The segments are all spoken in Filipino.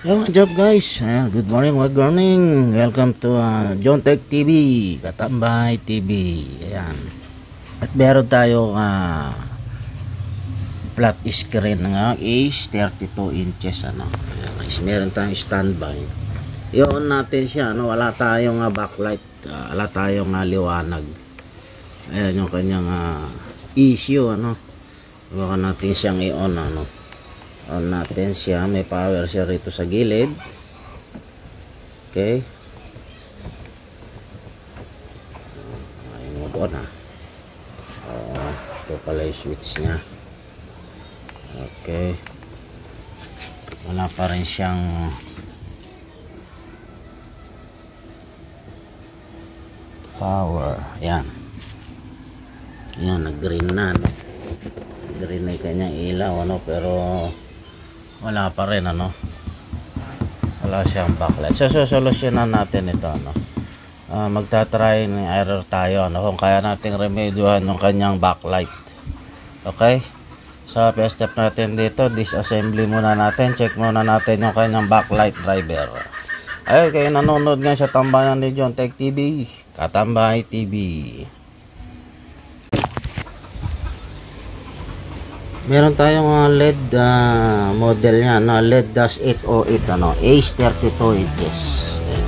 Yo, what's up guys? Ayan, good morning, good morning. Welcome to John Tech TV, Katambay TV. Ayan. At meron tayong flat screen ng Ace 32 inches ano. Ayan, guys, meron tayong standby. I-on natin siya, ano, wala tayong backlight, wala tayong liwanag. Ayan yung kanyang issue ano. Baka natin siyang i-on ano. On natin siya, may power siya rito sa gilid. Okay, ay mode on ito pala yung switch nya. Okay, wala pa rin siyang power. Yan, nag green na no? Green na yung kanyang ilaw ano, pero wala pa rin ano, wala siyang backlight. So solusyonan natin ito ano, magta-try ng error tayo ano, kung kaya nating remedyohan yung kanyang backlight. Okay, so first step natin dito, disassembly muna natin, check muna natin yung kanyang backlight driver. Ay, kayo nanonood nga sa tambayan ni John Tech TV, Katambay TV. Meron tayong LED model niya, no? LED-808 ano, Ace 32 inches. Ayan.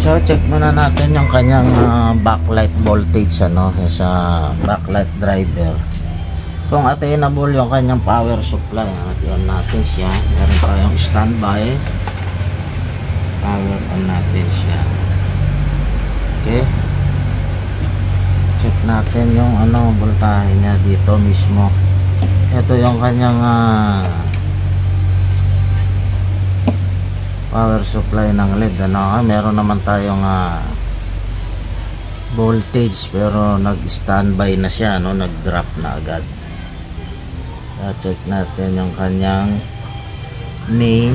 So check muna natin yung kanyang backlight voltage ano, sa backlight driver, kung attainable yung kanyang power supply. On natin siya, meron tayong standby, power on natin siya. Okay, check natin yung ano, voltahe niya dito mismo. Ito yung kanyang power supply ng LED ano. Meron naman tayong voltage pero nag-standby na siya no, nag-drop na agad. Check natin yung kanyang main,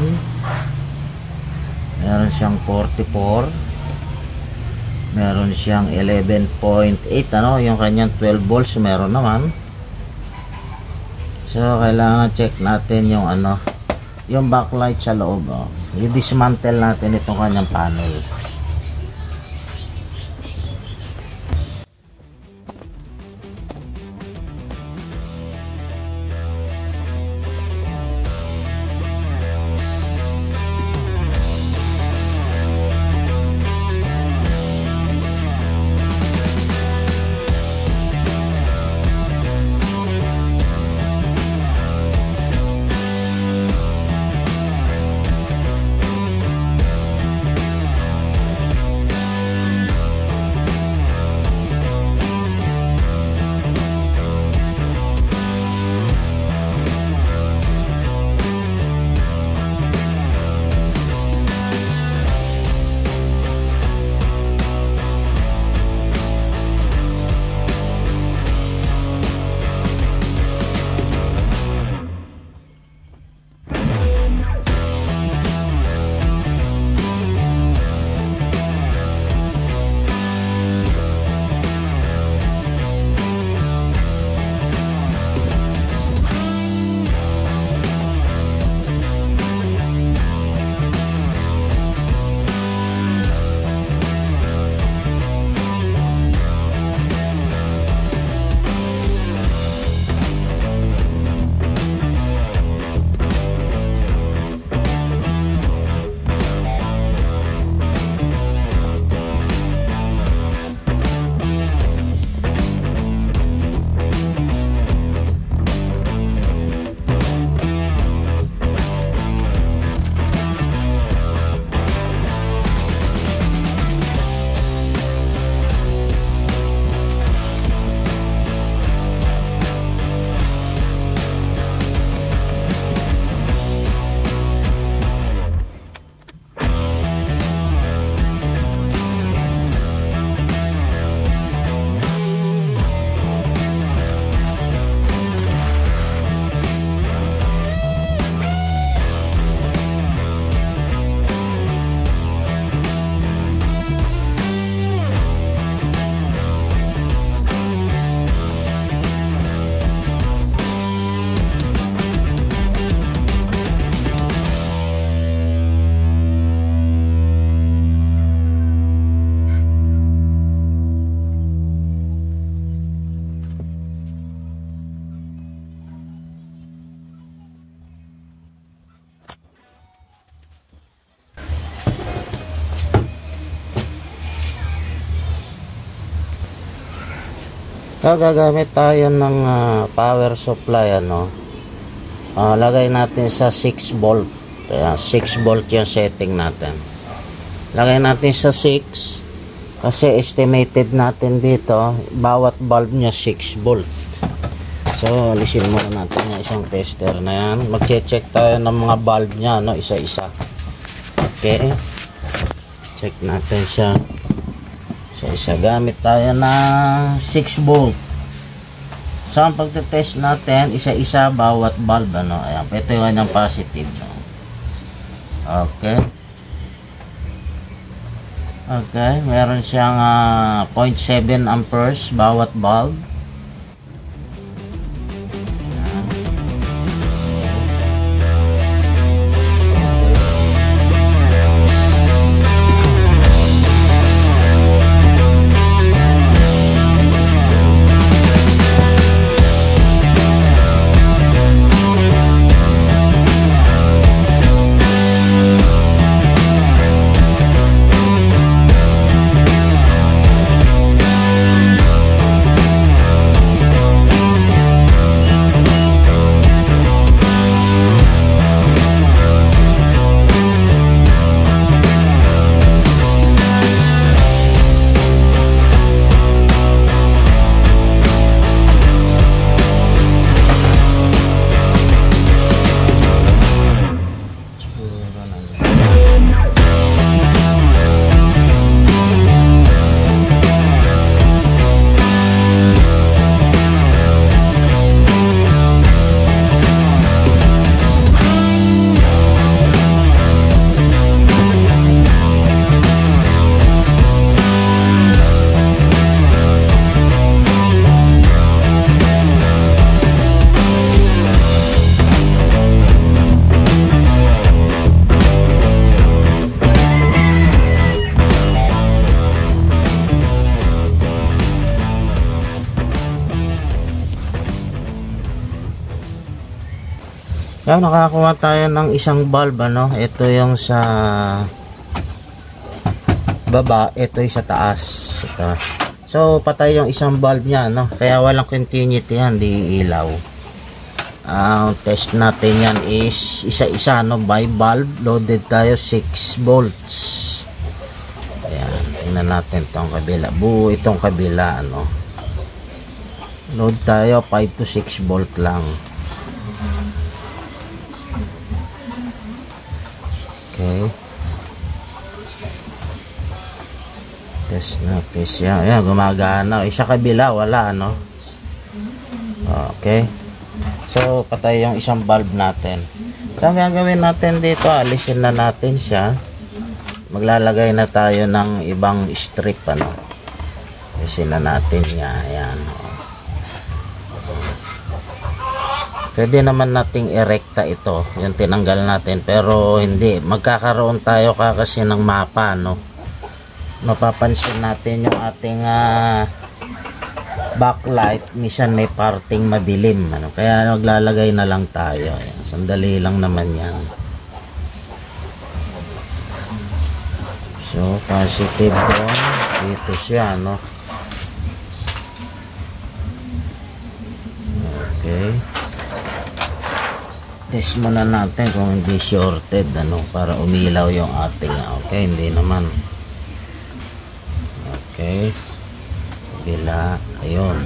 meron siyang 44, meron siyang 11.8 ano, yung kanyang 12 volts meron naman. So kailangan check natin yung ano, yung backlight sa loob i-dismantle natin itong kanyang panel. Gagamit tayo ng power supply, ano. Lagay natin sa 6 volt. Kaya 6 volt yung setting natin. Lagay natin sa 6 kasi estimated natin dito bawat bulb niya 6 volt. So alisin muna natin yung isang tester na yan. Magche-check tayo ng mga bulb niya, no, isa-isa. Okay, check natin siya isa-isa. Gamit tayo na 6 volt. So ang pagte-test natin isa-isa bawat bulb, ano. Ayan, ito yung kanyang positive, no? Okay, meron siyang 0.7 amperes bawat bulb. Yan, nakakuha tayo ng isang bulb, ano. Ito yung sa baba, ito yung sa taas. Ito. So patay yung isang bulb niya, no. Kaya walang continuity yan, di ilaw. Ang test natin yan is isa-isa, no, by bulb. Loaded tayo 6 volts. Ayan, tingnan natin itong kabila. Buo itong kabila, ano. Load tayo 5 to 6 volt lang. Okay. Test natin siya. Ayan, gumagana. Isa kabila, wala, ano. Okay. So, patay yung isang bulb natin. So, ang gagawin natin dito, alisin na natin siya. Maglalagay na tayo ng ibang strip, ano. Alisin na natin niya. Ayan. Pwede naman nating erekta ito, yung tinanggal natin, pero hindi, magkakaroon tayo kasi ng mapa, no. Mapapansin natin yung ating backlight, minsan may parting madilim, ano. Kaya maglalagay na lang tayo. Ayan, sandali lang naman yan. So positive doon, dito siya, no. Okay, test muna natin kung hindi shorted, ano, para umilaw yung ating, okay, hindi naman. Okay, bila, ayun.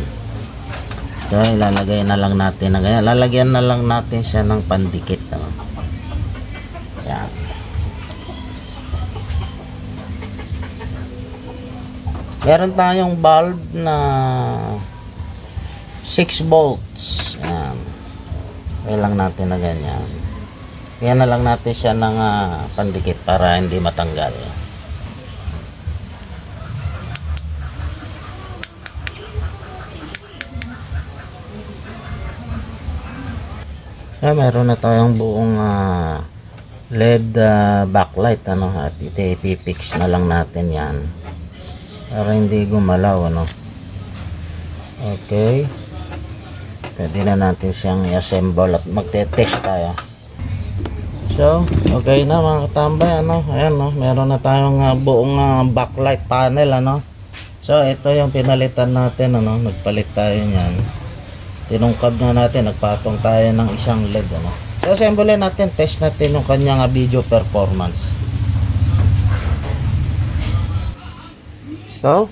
So ilalagay na lang natin na ganyan, lalagyan na lang natin siya ng pandikit, ano. Yan. Meron tayong bulb na 6 volts. Yan. Kaya lang natin na ganyan. Kaya na lang natin siya ng pandikit para hindi matanggal. Kaya meron na tayong buong LED backlight, ano, at ipipix na lang natin yan para hindi gumalaw, ano. Okay, pwede na natin siyang i-assemble at magte-test tayo. So okay na mga katambay, ano. Ayan, no, meron na tayong buong backlight panel, ano. So ito yung pinalitan natin, ano, nagpalit tayo niyan. Tinungkab na natin, nagpatong tayo ng isang LED, ano. So assemble natin, test natin yung kanyang video performance. So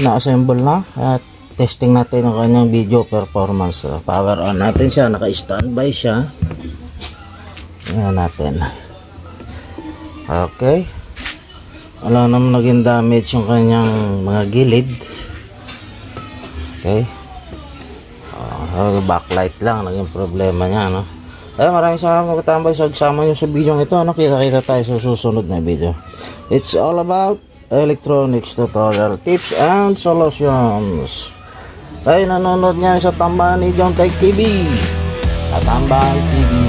na-assemble na at testing natin yung kanyang video performance. Power on natin siya, naka-standby siya. Ayan natin. Okay, wala naman naging damage yung kanyang mga gilid. Okay, backlight lang naging problema niya, no? Ay, maraming salamat mga katambay sa kasama nyo sa video ito, no? Kita-kita tayo sa susunod na video. It's all about electronics tutorial tips and solutions. Tayo nanonood niya sa Tambahan ni John Tech TV. Tambahan TV.